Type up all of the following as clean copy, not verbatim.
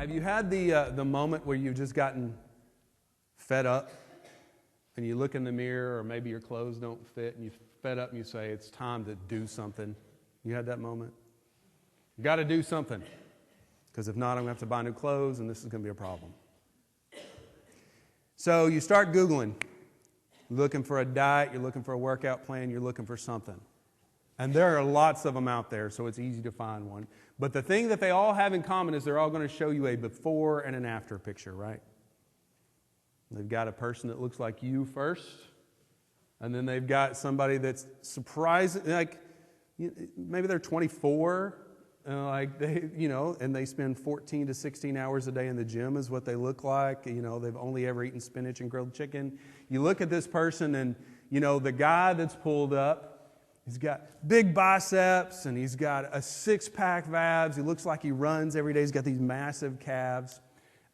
Have you had the moment where you've just gotten fed up and you look in the mirror, or maybe your clothes don't fit and you're fed up and you say, it's time to do something? You had that moment? You got to do something, because if not, I'm going to have to buy new clothes and this is going to be a problem. So you start Googling, looking for a diet, you're looking for a workout plan, you're looking for something. And there are lots of them out there, so it's easy to find one. But the thing that they all have in common is they're all going to show you a before and an after picture, right? They've got a person that looks like you first, and then they've got somebody that's surprising, like maybe they're 24, and they spend 14 to 16 hours a day in the gym is what they look like. They've only ever eaten spinach and grilled chicken. You look at this person, and the guy that's pulled up, he's got big biceps, and he's got a six-pack of abs. He looks like he runs every day. He's got these massive calves.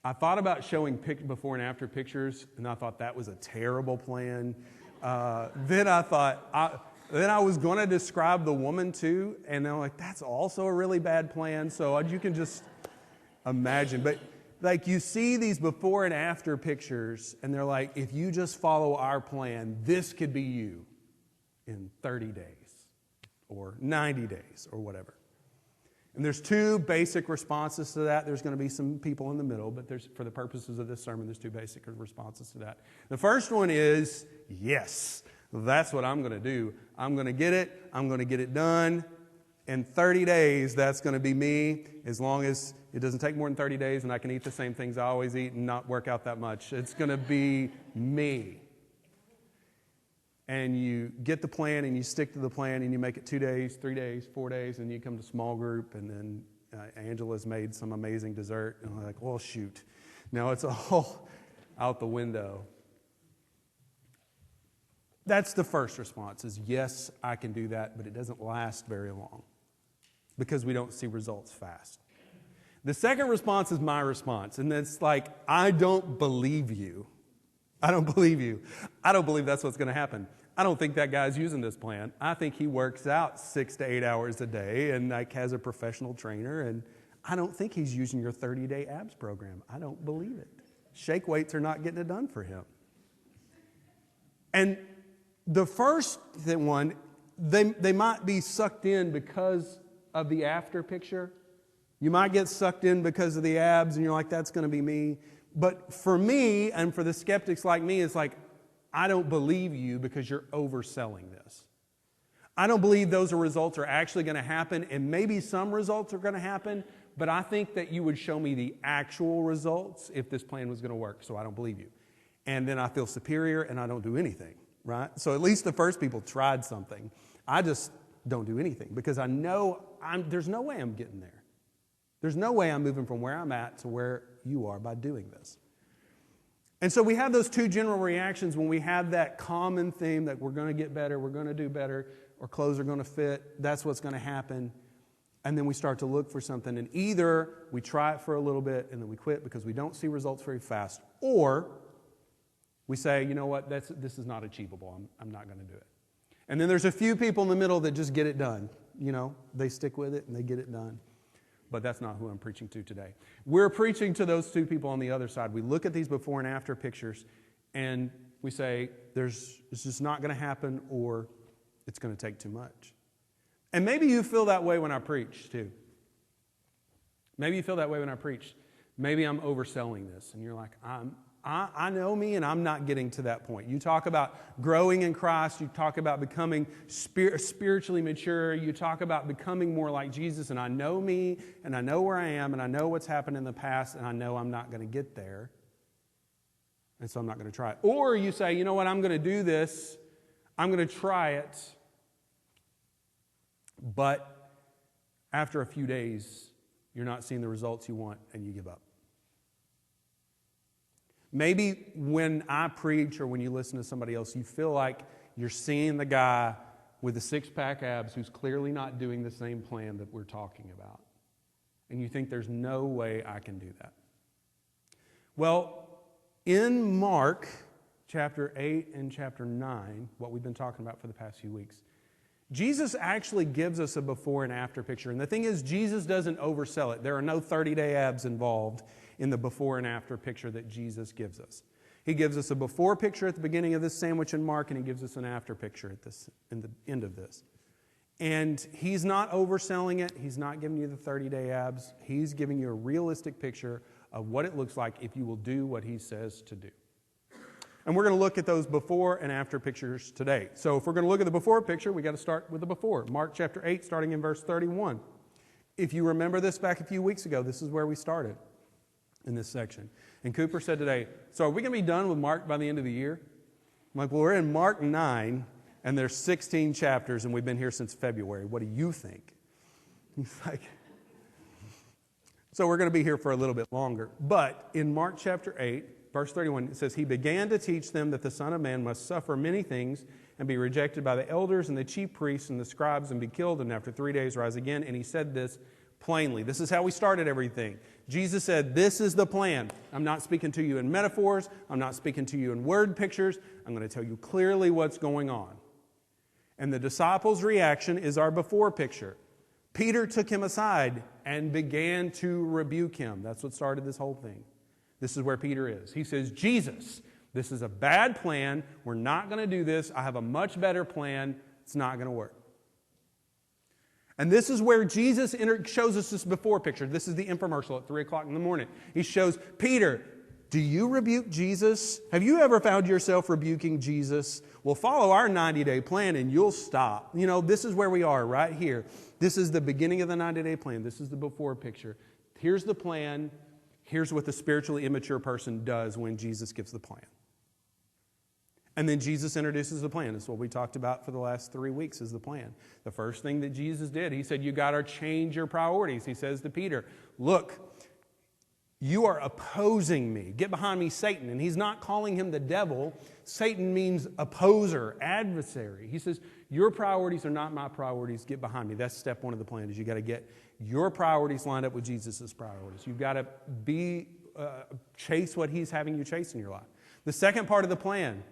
I thought about showing before and after pictures, and I thought that was a terrible plan. Then I was going to describe the woman too, and I'm like, that's also a really bad plan. So you can just imagine. But like, you see these before and after pictures, and they're like, if you just follow our plan, this could be you in 30 days or 90 days or whatever. And there's two basic responses to that. There's going to be some people in the middle, but for the purposes of this sermon, there's two basic responses to that. The first one is, yes, that's what I'm going to do. I'm going to get it. I'm going to get it done. In 30 days, that's going to be me, as long as it doesn't take more than 30 days and I can eat the same things I always eat and not work out that much. It's going to be me. And you get the plan and you stick to the plan and you make it 2 days, 3 days, 4 days, and you come to small group, and then Angela's made some amazing dessert, and I'm like, well, shoot. Now it's all out the window. That's the first response, is yes, I can do that, but it doesn't last very long because we don't see results fast. The second response is my response, and it's like, I don't believe you. I don't believe you. I don't believe that's what's going to happen. I don't think that guy's using this plan. I think he works out 6 to 8 hours a day and has a professional trainer, and I don't think he's using your 30-day abs program. I don't believe it. Shake weights are not getting it done for him. And the first one, they might be sucked in because of the after picture. You might get sucked in because of the abs, and you're like, that's going to be me. But for me, and for the skeptics like me, it's like, I don't believe you because you're overselling this. I don't believe those results are actually going to happen, and maybe some results are going to happen, but I think that you would show me the actual results if this plan was going to work, so I don't believe you. And then I feel superior, and I don't do anything, right? So at least the first people tried something. I just don't do anything because I know there's no way I'm getting there. There's no way I'm moving from where I'm at to where you are by doing this. And so we have those two general reactions when we have that common theme that we're going to get better, we're going to do better, or clothes are going to fit, that's what's going to happen. And then we start to look for something, and either we try it for a little bit and then we quit because we don't see results very fast, or we say, you know what, this is not achievable, I'm not going to do it. And then there's a few people in the middle that just get it done. They stick with it and they get it done. But that's not who I'm preaching to today. We're preaching to those two people on the other side. We look at these before and after pictures, and we say, it's just not going to happen, or it's going to take too much. And maybe you feel that way when I preach, too. Maybe you feel that way when I preach. Maybe I'm overselling this, and you're like, I know me, and I'm not getting to that point. You talk about growing in Christ. You talk about becoming spiritually mature. You talk about becoming more like Jesus, and I know me, and I know where I am, and I know what's happened in the past, and I know I'm not going to get there, and so I'm not going to try it. Or you say, you know what, I'm going to do this. I'm going to try it, but after a few days, you're not seeing the results you want, and you give up. Maybe when I preach or when you listen to somebody else, you feel like you're seeing the guy with the six-pack abs who's clearly not doing the same plan that we're talking about. And you think there's no way I can do that. Well, in Mark chapter 8 and chapter 9, what we've been talking about for the past few weeks, Jesus actually gives us a before and after picture. And the thing is, Jesus doesn't oversell it. There are no 30-day abs involved. in the before and after picture that Jesus gives us. He gives us a before picture at the beginning of this sandwich in Mark, and he gives us an after picture in the end of this. And he's not overselling it. He's not giving you the 30-day abs. He's giving you a realistic picture of what it looks like if you will do what he says to do. And we're going to look at those before and after pictures today. So if we're going to look at the before picture, we got to start with the before. Mark chapter 8, starting in verse 31. If you remember this back a few weeks ago, this is where we started in this section. And Cooper said today, so are we going to be done with Mark by the end of the year? I'm like, well, we're in Mark 9, and there's 16 chapters, and we've been here since February. What do you think? He's like, so we're going to be here for a little bit longer. But in Mark chapter 8, verse 31, it says, he began to teach them that the Son of Man must suffer many things and be rejected by the elders and the chief priests and the scribes and be killed, and after 3 days rise again. And he said this plainly. This is how we started everything. Jesus said, this is the plan. I'm not speaking to you in metaphors. I'm not speaking to you in word pictures. I'm going to tell you clearly what's going on. And the disciples' reaction is our before picture. Peter took him aside and began to rebuke him. That's what started this whole thing. This is where Peter is. He says, Jesus, this is a bad plan. We're not going to do this. I have a much better plan. It's not going to work. And this is where Jesus shows us this before picture. This is the infomercial at 3 o'clock in the morning. He shows, Peter, do you rebuke Jesus? Have you ever found yourself rebuking Jesus? Well, follow our 90-day plan and you'll stop. You know, this is where we are right here. This is the beginning of the 90-day plan. This is the before picture. Here's the plan. Here's what the spiritually immature person does when Jesus gives the plan. And then Jesus introduces the plan. That's what we talked about for the last 3 weeks is the plan. The first thing that Jesus did, he said, you got to change your priorities. He says to Peter, look, you are opposing me. Get behind me, Satan. And he's not calling him the devil. Satan means opposer, adversary. He says, your priorities are not my priorities. Get behind me. That's step one of the plan is you got to get your priorities lined up with Jesus' priorities. You've got to chase what he's having you chase in your life. The second part of the plan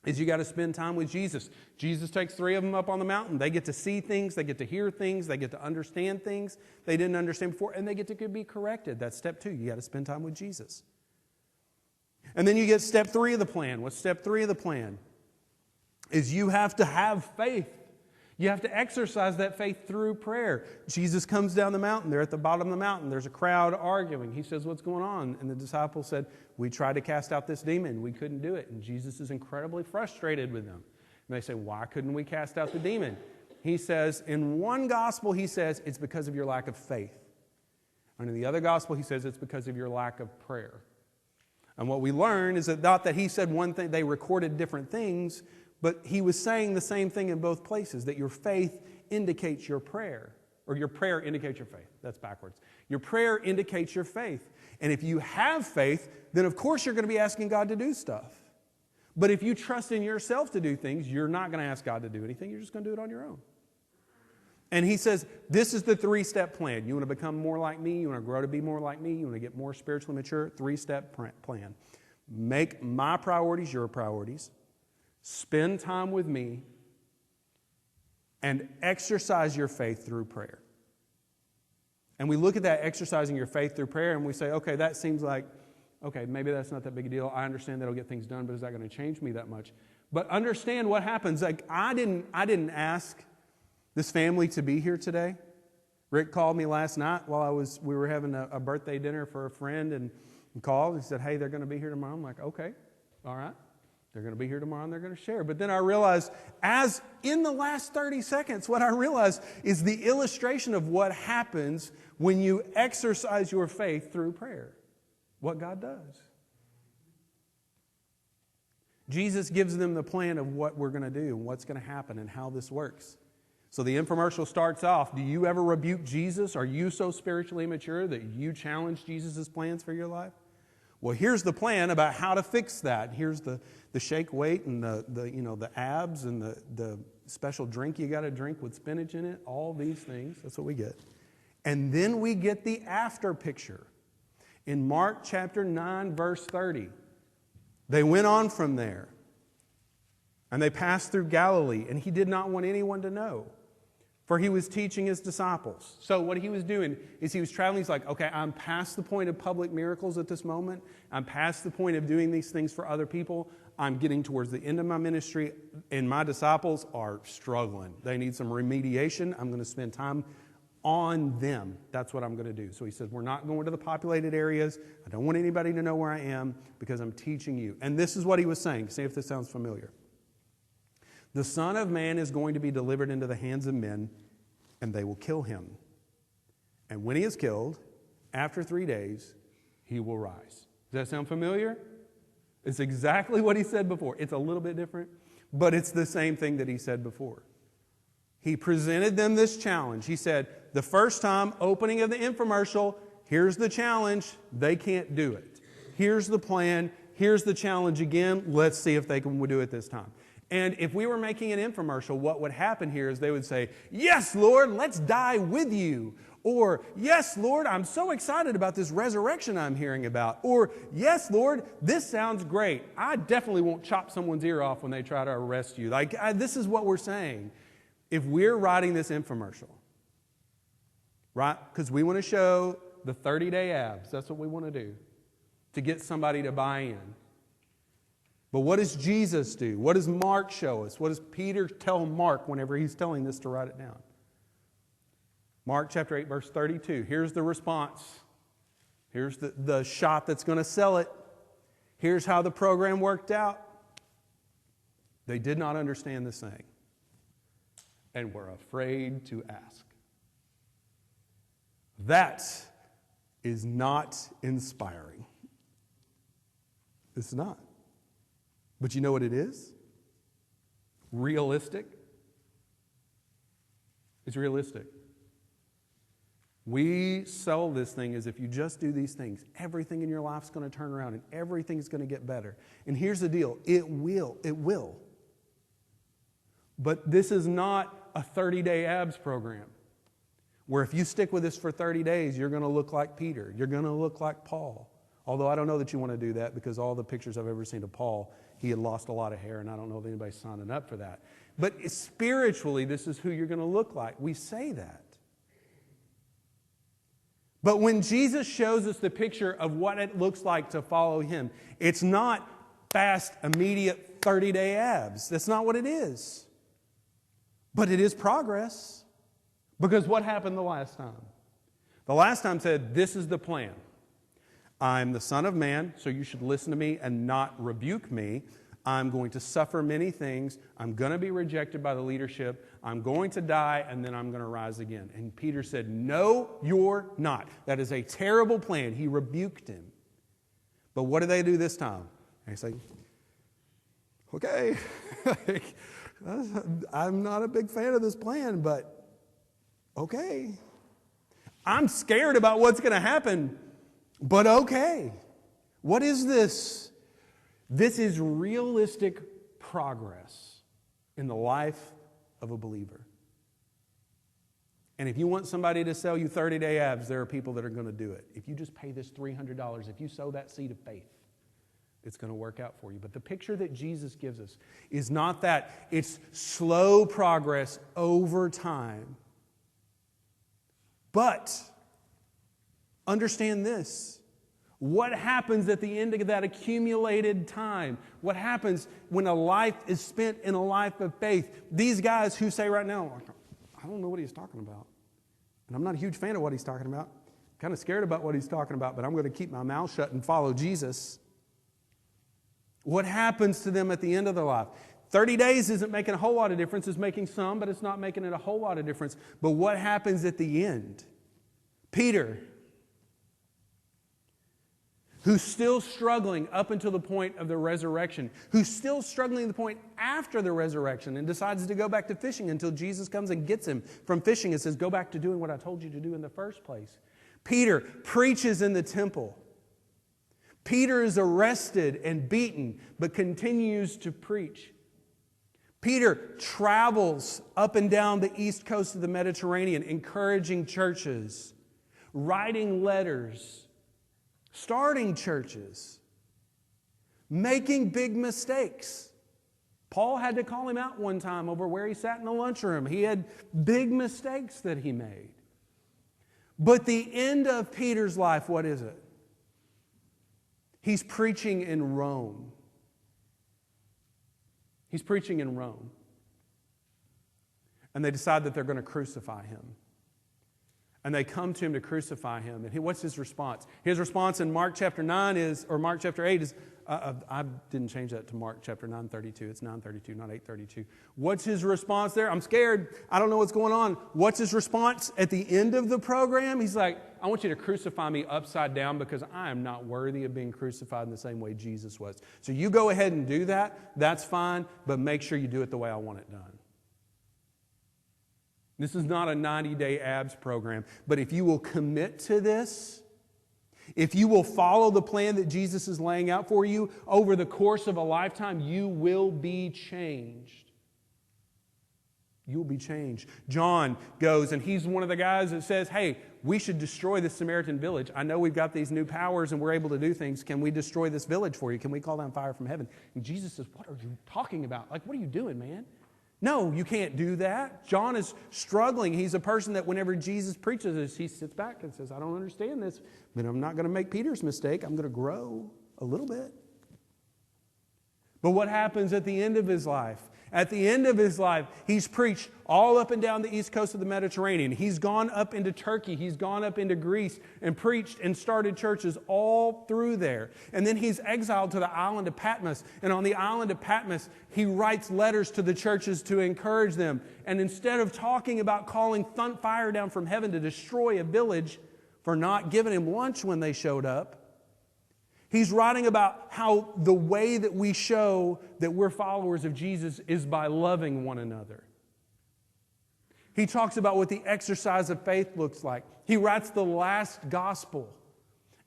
is you got to spend time with Jesus. Jesus takes 3 of them up on the mountain. They get to see things, they get to hear things, they get to understand things they didn't understand before, and they get to be corrected. That's step 2. You got to spend time with Jesus. And then you get step 3 of the plan. What's step 3 of the plan? Is you have to have faith. You have to exercise that faith through prayer. Jesus comes down the mountain. They're at the bottom of the mountain. There's a crowd arguing. He says, what's going on? And the disciples said, we tried to cast out this demon. We couldn't do it. And Jesus is incredibly frustrated with them. And they say, why couldn't we cast out the demon? He says, in one gospel, he says, it's because of your lack of faith. And in the other gospel, he says, it's because of your lack of prayer. And what we learn is that not that he said one thing, they recorded different things, but he was saying the same thing in both places, that your faith indicates your prayer, or your prayer indicates your faith. That's backwards. Your prayer indicates your faith. And if you have faith, then of course you're going to be asking God to do stuff. But if you trust in yourself to do things, you're not going to ask God to do anything. You're just going to do it on your own. And he says, this is the 3-step plan. You want to become more like me? You want to grow to be more like me? You want to get more spiritually mature? 3-step plan. Make my priorities your priorities. Spend time with me and exercise your faith through prayer. And we look at that exercising your faith through prayer and we say, okay, that seems like, okay, maybe that's not that big a deal. I understand that'll get things done, but is that going to change me that much? But understand what happens. Like I didn't ask this family to be here today. Rick called me last night while we were having a birthday dinner for a friend and called and said, hey, they're going to be here tomorrow. I'm like, okay, all right. They're going to be here tomorrow and they're going to share. But then I realized, as in the last 30 seconds, what I realized is the illustration of what happens when you exercise your faith through prayer. What God does. Jesus gives them the plan of what we're going to do and what's going to happen and how this works. So the infomercial starts off, do you ever rebuke Jesus? Are you so spiritually immature that you challenge Jesus' plans for your life? Well, here's the plan about how to fix that. Here's the shake weight and the abs and the special drink you got to drink with spinach in it. All these things. That's what we get. And then we get the after picture. In Mark chapter 9, verse 30, they went on from there. And they passed through Galilee, and he did not want anyone to know, for he was teaching his disciples. So what he was doing is he was traveling. He's like, okay, I'm past the point of public miracles at this moment. I'm past the point of doing these things for other people. I'm getting towards the end of my ministry, and my disciples are struggling. They need some remediation. I'm going to spend time on them. That's what I'm going to do. So he says, we're not going to the populated areas. I don't want anybody to know where I am because I'm teaching you. And this is what he was saying. See if this sounds familiar. The Son of Man is going to be delivered into the hands of men, and they will kill him. And when he is killed, after 3 days, he will rise. Does that sound familiar? It's exactly what he said before. It's a little bit different, but it's the same thing that he said before. He presented them this challenge. He said, the first time, opening of the infomercial, here's the challenge. They can't do it. Here's the plan. Here's the challenge again. Let's see if they can do it this time. And if we were making an infomercial, what would happen here is they would say, yes, Lord, let's die with you. Or, yes, Lord, I'm so excited about this resurrection I'm hearing about. Or, yes, Lord, this sounds great. I definitely won't chop someone's ear off when they try to arrest you. This is what we're saying. If we're writing this infomercial, right, because we want to show the 30-day abs, that's what we want to do, to get somebody to buy in. But what does Jesus do? What does Mark show us? What does Peter tell Mark whenever he's telling this to write it down? Mark chapter 8, verse 32. Here's the response. Here's the shop that's going to sell it. Here's how the program worked out. They did not understand the saying and were afraid to ask. That is not inspiring. It's not. But you know what it is? Realistic. It's realistic. We sell this thing as if you just do these things, everything in your life's going to turn around and everything's going to get better. And here's the deal. It will. It will. But this is not a 30-day abs program where if you stick with this for 30 days, you're going to look like Peter. You're going to look like Paul. Although I don't know that you want to do that because all the pictures I've ever seen of Paul, he had lost a lot of hair, and I don't know if anybody's signing up for that. But spiritually, this is who you're going to look like. We say that. But when Jesus shows us the picture of what it looks like to follow him, it's not fast, immediate, 30-day abs. That's not what it is. But it is progress. Because what happened the last time? The last time said, this is the plan. I'm the Son of Man, so you should listen to me and not rebuke me. I'm going to suffer many things. I'm going to be rejected by the leadership. I'm going to die, and then I'm going to rise again. And Peter said, no, you're not. That is a terrible plan. He rebuked him. But what do they do this time? They say, okay, I'm not a big fan of this plan, but okay. I'm scared about what's going to happen, but okay. What is this? This is realistic progress in the life of a believer. And if you want somebody to sell you 30-day abs, there are people that are going to do it. If you just pay this $300, if you sow that seed of faith, it's going to work out for you. But the picture that Jesus gives us is not that. It's slow progress over time. But understand this. What happens at the end of that accumulated time? What happens when a life is spent in a life of faith? These guys who say right now, I don't know what he's talking about. And I'm not a huge fan of what he's talking about. I'm kind of scared about what he's talking about, but I'm going to keep my mouth shut and follow Jesus. What happens to them at the end of their life? 30 days isn't making a whole lot of difference. It's making some, but it's not making it a whole lot of difference. But what happens at the end? Peter, who's still struggling up until the point of the resurrection, who's still struggling to the point after the resurrection and decides to go back to fishing until Jesus comes and gets him from fishing and says, go back to doing what I told you to do in the first place. Peter preaches in the temple. Peter is arrested and beaten, but continues to preach. Peter travels up and down the east coast of the Mediterranean, encouraging churches, writing letters, starting churches, making big mistakes. Paul had to call him out one time over where he sat in the lunchroom. He had big mistakes that he made. But the end of Peter's life, what is it? He's preaching in Rome. He's preaching in Rome. And they decide that they're going to crucify him. And they come to him to crucify him. And what's his response? His response in Mark chapter 9 is, or Mark chapter 8 is, I didn't change that to Mark chapter 9:32. It's 9:32, not 8:32. What's his response there? I'm scared. I don't know what's going on. What's his response at the end of the program? He's like, I want you to crucify me upside down because I am not worthy of being crucified in the same way Jesus was. So you go ahead and do that. That's fine. But make sure you do it the way I want it done. This is not a 90-day abs program. But if you will commit to this, if you will follow the plan that Jesus is laying out for you over the course of a lifetime, you will be changed. You will be changed. John goes, and he's one of the guys that says, hey, we should destroy this Samaritan village. I know we've got these new powers and we're able to do things. Can we destroy this village for you? Can we call down fire from heaven? And Jesus says, what are you talking about? Like, what are you doing, man? No, you can't do that. John is struggling. He's a person that whenever Jesus preaches this, he sits back and says, I don't understand this, but I'm not going to make Peter's mistake. I'm going to grow a little bit. But what happens at the end of his life? At the end of his life, he's preached all up and down the east coast of the Mediterranean. He's gone up into Turkey. He's gone up into Greece and preached and started churches all through there. And then he's exiled to the island of Patmos. And on the island of Patmos, he writes letters to the churches to encourage them. And instead of talking about calling fire down from heaven to destroy a village for not giving him lunch when they showed up, he's writing about how the way that we show that we're followers of Jesus is by loving one another. He talks about what the exercise of faith looks like. He writes the last gospel,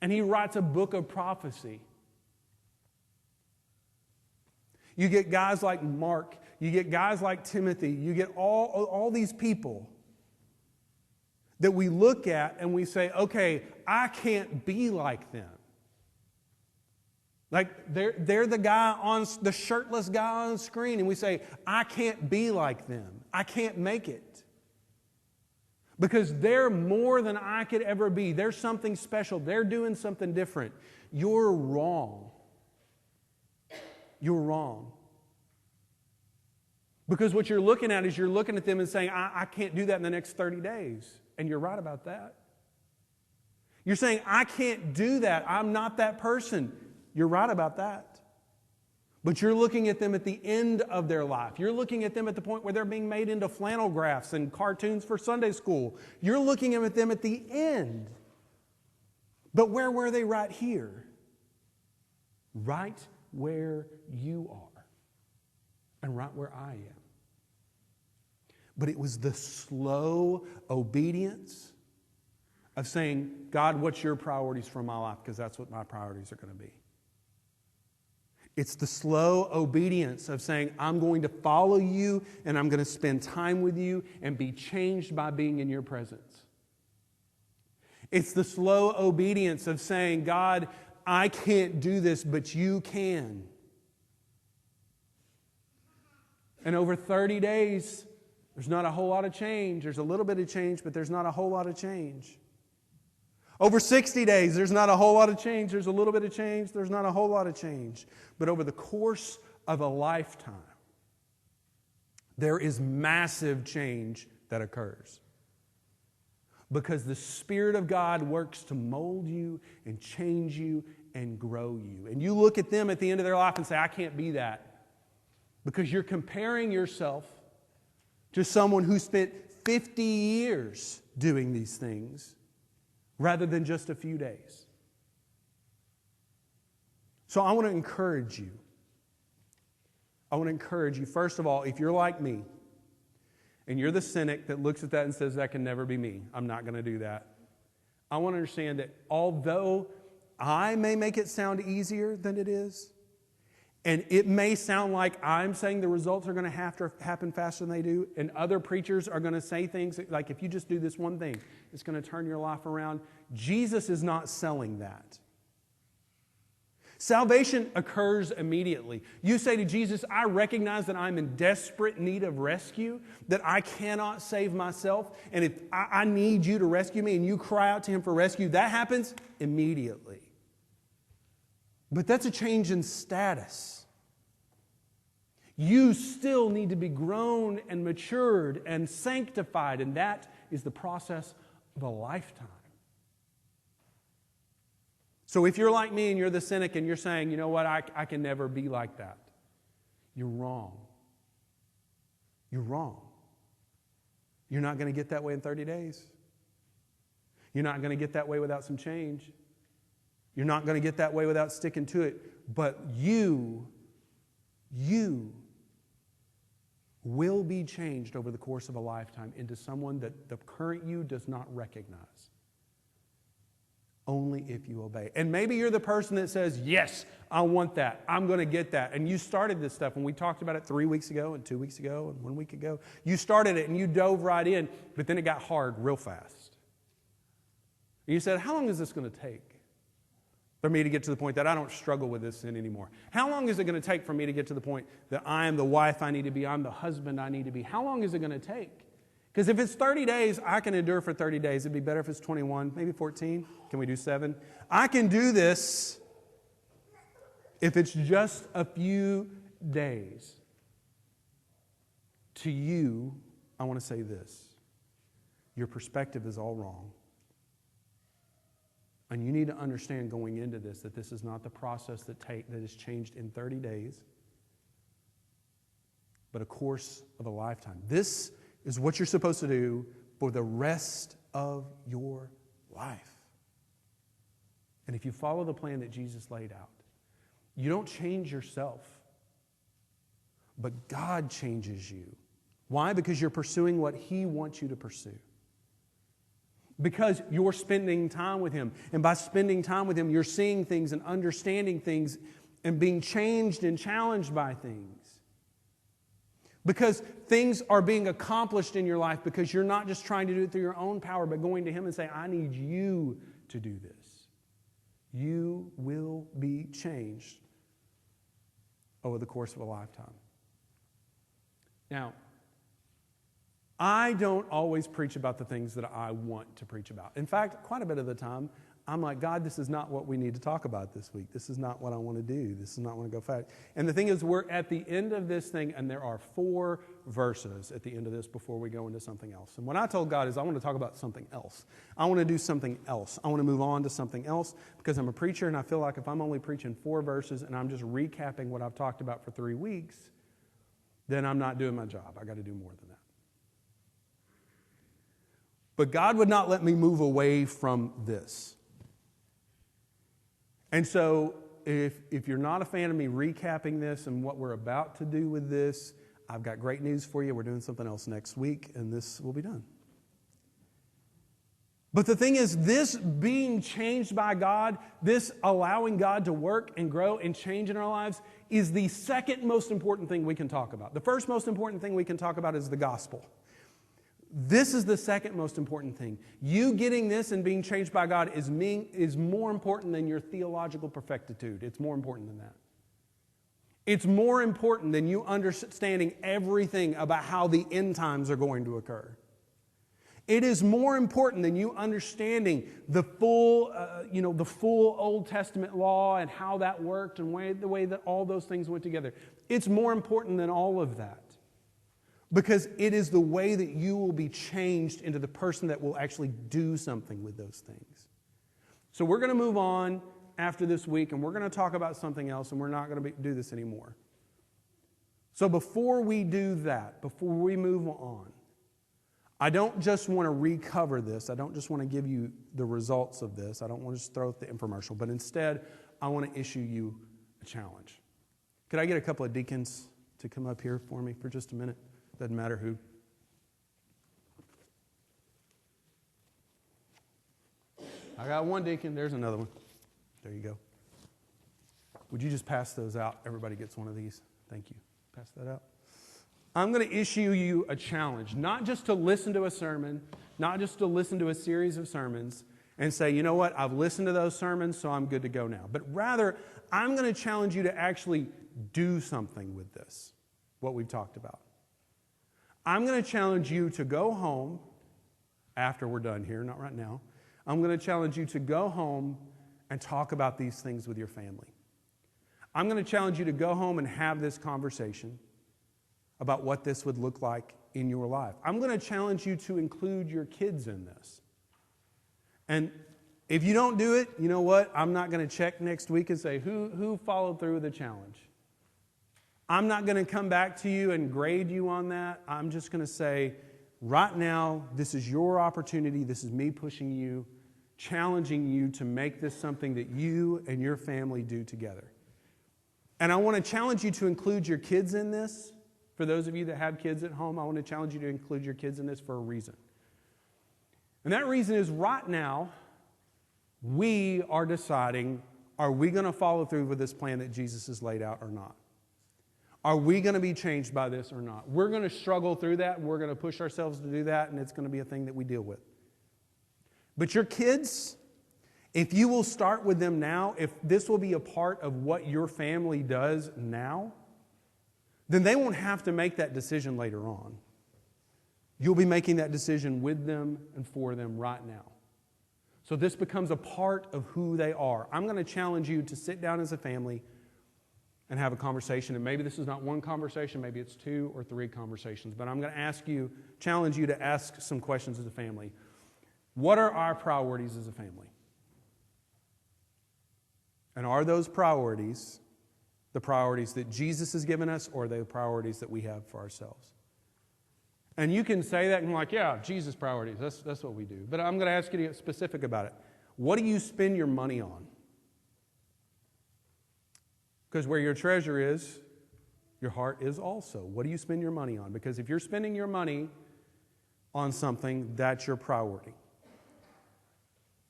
and he writes a book of prophecy. You get guys like Mark, you get guys like Timothy, you get all these people that we look at and we say, okay, I can't be like them. Like they're the guy on the shirtless guy on the screen, and we say, I can't be like them. I can't make it. Because they're more than I could ever be. They're something special. They're doing something different. You're wrong. You're wrong. Because what you're looking at is you're looking at them and saying, I can't do that in the next 30 days. And you're right about that. You're saying, I can't do that. I'm not that person. You're right about that. But you're looking at them at the end of their life. You're looking at them at the point where they're being made into flannel graphs and cartoons for Sunday school. You're looking at them at the end. But where were they right here? Right where you are. And right where I am. But it was the slow obedience of saying, God, what's your priorities for my life? Because that's what my priorities are going to be. It's the slow obedience of saying, I'm going to follow you and I'm going to spend time with you and be changed by being in your presence. It's the slow obedience of saying, God, I can't do this, but you can. And over 30 days, there's not a whole lot of change. There's a little bit of change, but there's not a whole lot of change. Over 60 days, there's not a whole lot of change. There's a little bit of change. There's not a whole lot of change. But over the course of a lifetime, there is massive change that occurs. Because the Spirit of God works to mold you and change you and grow you. And you look at them at the end of their life and say, I can't be that. Because you're comparing yourself to someone who spent 50 years doing these things rather than just a few days. So I want to encourage you. I want to encourage you, first of all, if you're like me, and you're the cynic that looks at that and says, that can never be me. I'm not going to do that. I want to understand that although I may make it sound easier than it is, and it may sound like I'm saying the results are going to have to happen faster than they do, and other preachers are going to say things like, if you just do this one thing, it's going to turn your life around. Jesus is not selling that. Salvation occurs immediately. You say to Jesus, I recognize that I'm in desperate need of rescue, that I cannot save myself, and if I need you to rescue me, and you cry out to him for rescue, that happens immediately. But that's a change in status. You still need to be grown and matured and sanctified, and that is the process of a lifetime. So if you're like me and you're the cynic and you're saying, you know what, I can never be like that, you're wrong. You're wrong. You're not going to get that way in 30 days. You're not going to get that way without some change. You're not going to get that way without sticking to it. But you will be changed over the course of a lifetime into someone that the current you does not recognize. Only if you obey. And maybe you're the person that says, yes, I want that. I'm going to get that. And you started this stuff, and we talked about it 3 weeks ago and 2 weeks ago and 1 week ago. You started it and you dove right in, but then it got hard real fast. And you said, how long is this going to take for me to get to the point that I don't struggle with this sin anymore? How long is it going to take for me to get to the point that I am the wife I need to be, I'm the husband I need to be? How long is it going to take? Because if it's 30 days, I can endure for 30 days. It'd be better if it's 21, maybe 14. Can we do 7? I can do this if it's just a few days. To you, I want to say this. Your perspective is all wrong. And you need to understand going into this that this is not the process that is changed in 30 days, but a course of a lifetime. This is what you're supposed to do for the rest of your life. And if you follow the plan that Jesus laid out, you don't change yourself, but God changes you. Why? Because you're pursuing what He wants you to pursue. Because you're spending time with Him. And by spending time with Him, you're seeing things and understanding things and being changed and challenged by things. Because things are being accomplished in your life because you're not just trying to do it through your own power, but going to Him and saying, I need you to do this. You will be changed over the course of a lifetime. Now, I don't always preach about the things that I want to preach about. In fact, quite a bit of the time, I'm like, God, this is not what we need to talk about this week. This is not what I want to do. This is not what I want to go fast. And the thing is, we're at the end of this thing, and there are 4 verses at the end of this before we go into something else. And what I told God is I want to talk about something else. I want to do something else. I want to move on to something else because I'm a preacher, and I feel like if I'm only preaching 4 verses and I'm just recapping what I've talked about for 3 weeks, then I'm not doing my job. I got to do more than that. But God would not let me move away from this. And so if you're not a fan of me recapping this and what we're about to do with this, I've got great news for you. We're doing something else next week, and this will be done. But the thing is, this being changed by God, this allowing God to work and grow and change in our lives is the second most important thing we can talk about. The first most important thing we can talk about is the gospel. This is the second most important thing. You getting this and being changed by God is more important than your theological perfectitude. It's more important than that. It's more important than you understanding everything about how the end times are going to occur. It is more important than you understanding the full Old Testament law and how that worked and the way that all those things went together. It's more important than all of that. Because it is the way that you will be changed into the person that will actually do something with those things. So we're going to move on after this week, and we're going to talk about something else, and we're not going to do this anymore. So before we do that, before we move on, I don't just want to recover this. I don't just want to give you the results of this. I don't want to just throw out the infomercial, but instead, I want to issue you a challenge. Could I get a couple of deacons to come up here for me for just a minute? Doesn't matter who. I got one deacon. There's another one. There you go. Would you just pass those out? Everybody gets one of these. Thank you. Pass that out. I'm going to issue you a challenge, not just to listen to a sermon, not just to listen to a series of sermons. and say, you know what, I've listened to those sermons, so I'm good to go now. But rather, I'm going to challenge you to actually do something with this, what we've talked about. I'm going to challenge you to go home after we're done here, not right now. I'm going to challenge you to go home and talk about these things with your family. I'm going to challenge you to go home and have this conversation about what this would look like in your life. I'm going to challenge you to include your kids in this. And if you don't do it, you know what? I'm not going to check next week and say, who followed through with the challenge? I'm not going to come back to you and grade you on that. I'm just going to say, right now, this is your opportunity. This is me pushing you, challenging you to make this something that you and your family do together. And I want to challenge you to include your kids in this. For those of you that have kids at home, I want to challenge you to include your kids in this for a reason. And that reason is right now, we are deciding, are we going to follow through with this plan that Jesus has laid out or not? Are we going to be changed by this or not? We're going to struggle through that, and we're going to push ourselves to do that, and it's going to be a thing that we deal with. But your kids, if you will start with them now, if this will be a part of what your family does now, then they won't have to make that decision later on. You'll be making that decision with them and for them right now. So this becomes a part of who they are. I'm going to challenge you to sit down as a family and have a conversation. And maybe this is not one conversation, maybe it's 2 or 3 conversations. But I'm going to challenge you to ask some questions as a family. What are our priorities as a family? And are those priorities the priorities that Jesus has given us, or the priorities that we have for ourselves? And you can say that and like, yeah, Jesus' priorities, that's what we do. But I'm going to ask you to get specific about it. What do you spend your money on? Because where your treasure is, your heart is also. What do you spend your money on? Because if you're spending your money on something, that's your priority.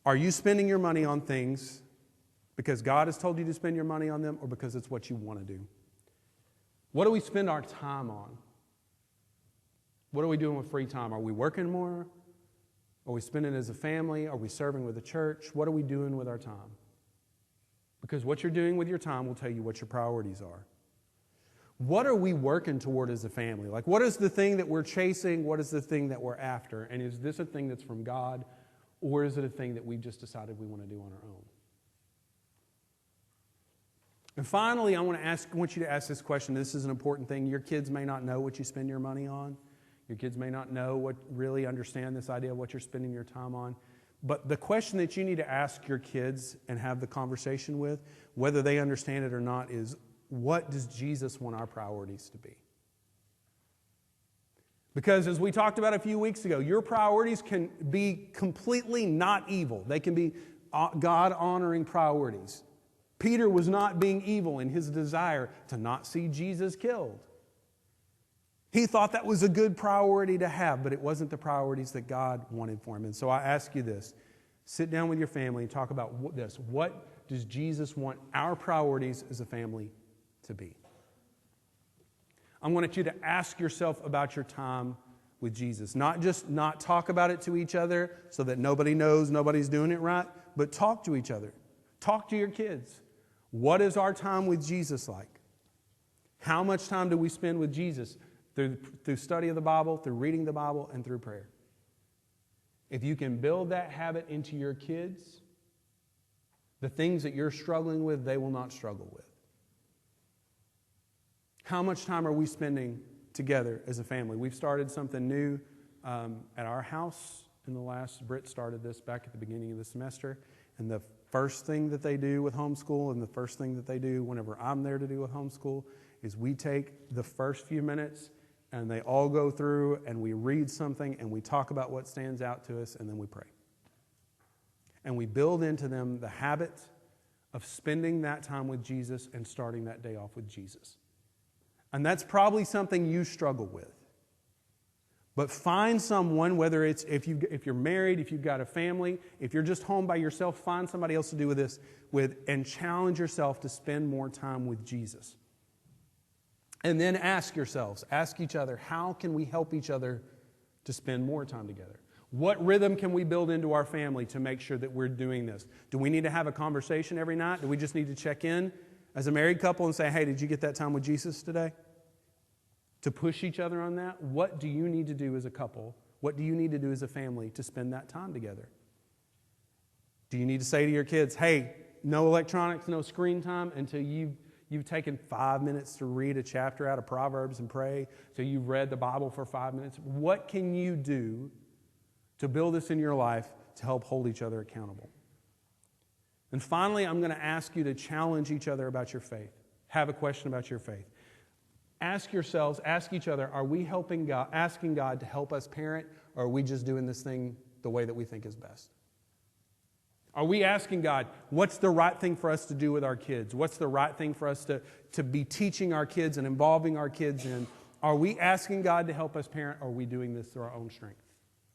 Are you spending your money on things because God has told you to spend your money on them, or because it's what you want to do? What do we spend our time on? What are we doing with free time? Are we working more? Are we spending it as a family? Are we serving with the church? What are we doing with our time? Because what you're doing with your time will tell you what your priorities are. What are we working toward as a family? Like, what is the thing that we're chasing? What is the thing that we're after? And is this a thing that's from God, or is it a thing that we've just decided we want to do on our own? And finally, I want you to ask this question. This is an important thing. Your kids may not know what you spend your money on. Your kids may not really understand this idea of what you're spending your time on. But the question that you need to ask your kids and have the conversation with, whether they understand it or not, is, what does Jesus want our priorities to be? Because as we talked about a few weeks ago, your priorities can be completely not evil. They can be God-honoring priorities. Peter was not being evil in his desire to not see Jesus killed. He thought that was a good priority to have, but it wasn't the priorities that God wanted for him. And so I ask you this. Sit down with your family and talk about this. What does Jesus want our priorities as a family to be? I want you to ask yourself about your time with Jesus. Not just not talk about it to each other so that nobody knows nobody's doing it right, but talk to each other. Talk to your kids. What is our time with Jesus like? How much time do we spend with Jesus? Through study of the Bible, through reading the Bible, and through prayer. If you can build that habit into your kids, the things that you're struggling with, they will not struggle with. How much time are we spending together as a family? We've started something new at our house Britt started this back at the beginning of the semester. And the first thing that they do with homeschool, and the first thing that they do whenever I'm there to do with homeschool, is we take the first few minutes and they all go through and we read something and we talk about what stands out to us, and then we pray. And we build into them the habit of spending that time with Jesus and starting that day off with Jesus. And that's probably something you struggle with. But find someone, whether it's if you're married, if you've got a family, if you're just home by yourself, find somebody else to do this with, and challenge yourself to spend more time with Jesus. And then ask each other, how can we help each other to spend more time together? What rhythm can we build into our family to make sure that we're doing this? Do we need to have a conversation every night? Do we just need to check in as a married couple and say, hey, did you get that time with Jesus today? To push each other on that? What do you need to do as a couple? What do you need to do as a family to spend that time together? Do you need to say to your kids, hey, no electronics, no screen time until you've taken 5 minutes to read a chapter out of Proverbs and pray, so you've read the Bible for 5 minutes? What can you do to build this in your life to help hold each other accountable? And finally, I'm going to ask you to challenge each other about your faith. Have a question about your faith. Ask yourselves, ask each other, are we asking God to help us parent, or are we just doing this thing the way that we think is best? Are we asking God, what's the right thing for us to do with our kids? What's the right thing for us to be teaching our kids and involving our kids in? Are we asking God to help us parent, or are we doing this through our own strength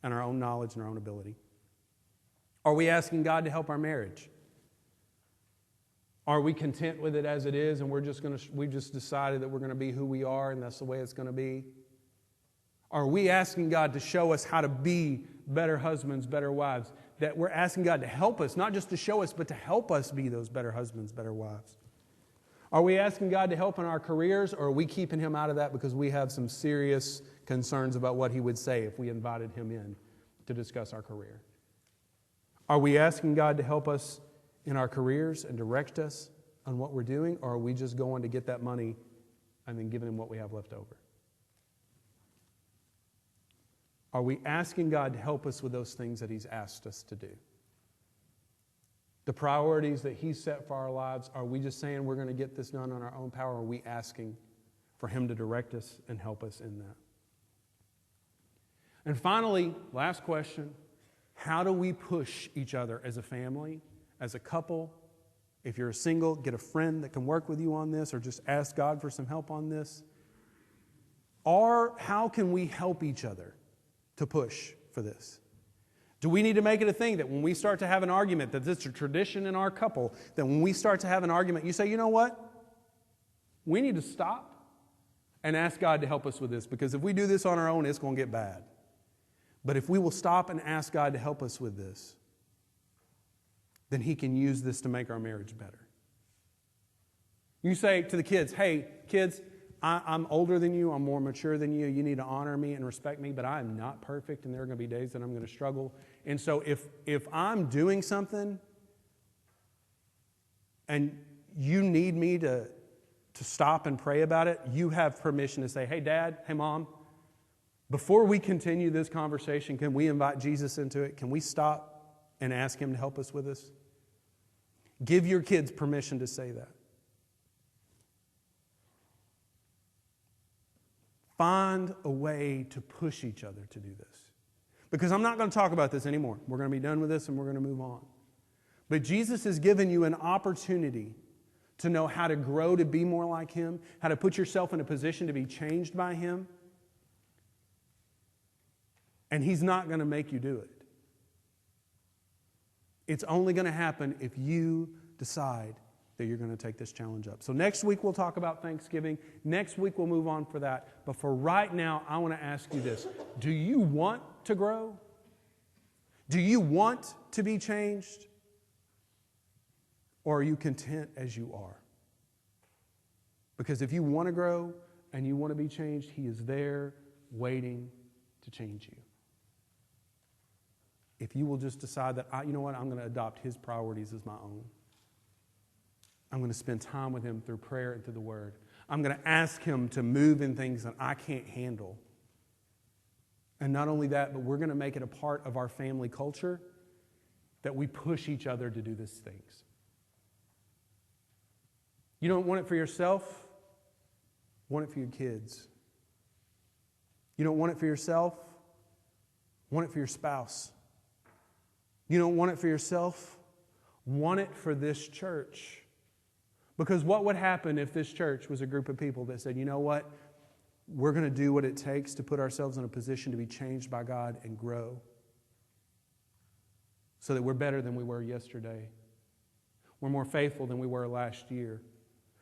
and our own knowledge and our own ability? Are we asking God to help our marriage? Are we content with it as it is, and we've just decided that we're going to be who we are, and that's the way it's going to be? Are we asking God to show us how to be better husbands, better wives? That we're asking God to help us, not just to show us, but to help us be those better husbands, better wives? Are we asking God to help in our careers, or are we keeping Him out of that because we have some serious concerns about what He would say if we invited Him in to discuss our career? Are we asking God to help us in our careers and direct us on what we're doing, or are we just going to get that money and then giving Him what we have left over? Are we asking God to help us with those things that He's asked us to do? The priorities that He's set for our lives, are we just saying we're going to get this done on our own power, or are we asking for Him to direct us and help us in that? And finally, last question, how do we push each other as a family, as a couple? If you're a single, get a friend that can work with you on this, or just ask God for some help on this. Or how can we help each other to push for this? Do we need to make it a thing that when we start to have an argument, that it's a tradition in our couple, that when we start to have an argument, you say, you know what? We need to stop and ask God to help us with this, because if we do this on our own, it's going to get bad. But if we will stop and ask God to help us with this, then He can use this to make our marriage better. You say to the kids, hey, kids, I'm older than you, I'm more mature than you, you need to honor me and respect me, but I am not perfect, and there are going to be days that I'm going to struggle. And so if I'm doing something and you need me to stop and pray about it, you have permission to say, hey, Dad, hey, Mom, before we continue this conversation, can we invite Jesus into it? Can we stop and ask Him to help us with this? Give your kids permission to say that. Find a way to push each other to do this. Because I'm not going to talk about this anymore. We're going to be done with this and we're going to move on. But Jesus has given you an opportunity to know how to grow to be more like Him, how to put yourself in a position to be changed by Him. And He's not going to make you do it. It's only going to happen if you decide that you're going to take this challenge up. So next week we'll talk about Thanksgiving. Next week we'll move on for that. But for right now, I want to ask you this. Do you want to grow? Do you want to be changed? Or are you content as you are? Because if you want to grow and you want to be changed, He is there waiting to change you. If you will just decide that, you know what, I'm going to adopt His priorities as my own. I'm going to spend time with Him through prayer and through the Word. I'm going to ask Him to move in things that I can't handle. And not only that, but we're going to make it a part of our family culture that we push each other to do these things. You don't want it for yourself, want it for your kids. You don't want it for yourself, want it for your spouse. You don't want it for yourself, want it for this church. Because what would happen if this church was a group of people that said, you know what, we're going to do what it takes to put ourselves in a position to be changed by God and grow so that we're better than we were yesterday. We're more faithful than we were last year.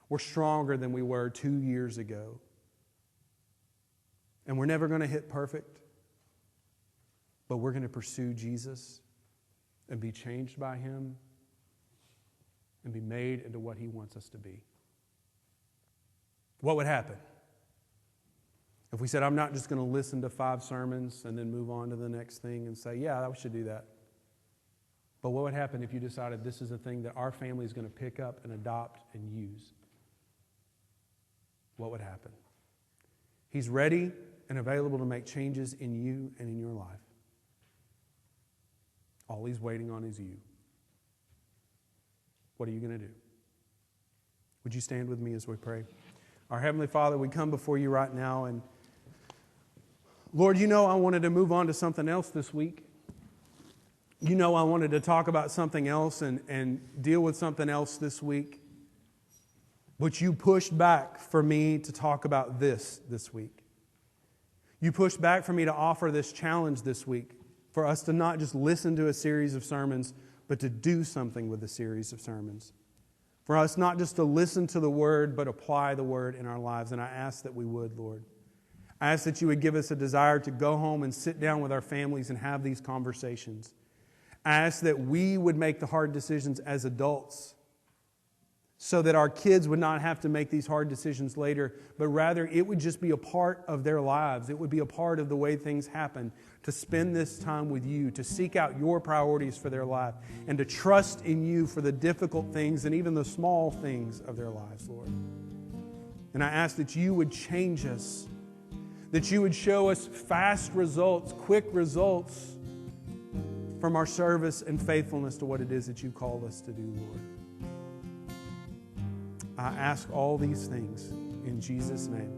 We're stronger than we were 2 years ago. And we're never going to hit perfect. but we're going to pursue Jesus and be changed by Him and be made into what He wants us to be. What would happen if we said, I'm not just going to listen to 5 sermons and then move on to the next thing and say, yeah, we should do that. But what would happen if you decided this is a thing that our family is going to pick up and adopt and use? What would happen? He's ready and available to make changes in you and in your life. All He's waiting on is you. What are you going to do? Would you stand with me as we pray? Our Heavenly Father, we come before you right now, and Lord, you know I wanted to move on to something else this week. You know I wanted to talk about something else and deal with something else this week. But you pushed back for me to talk about this week. You pushed back for me to offer this challenge this week, for us to not just listen to a series of sermons, but to do something with a series of sermons. For us not just to listen to the Word, but apply the Word in our lives. And I ask that we would, Lord. I ask that you would give us a desire to go home and sit down with our families and have these conversations. I ask that we would make the hard decisions as adults so that our kids would not have to make these hard decisions later, but rather it would just be a part of their lives. It would be a part of the way things happen, to spend this time with you, to seek out your priorities for their life, and to trust in you for the difficult things and even the small things of their lives, Lord. And I ask that you would change us, that you would show us fast results, quick results from our service and faithfulness to what it is that you called us to do, Lord. I ask all these things in Jesus' name.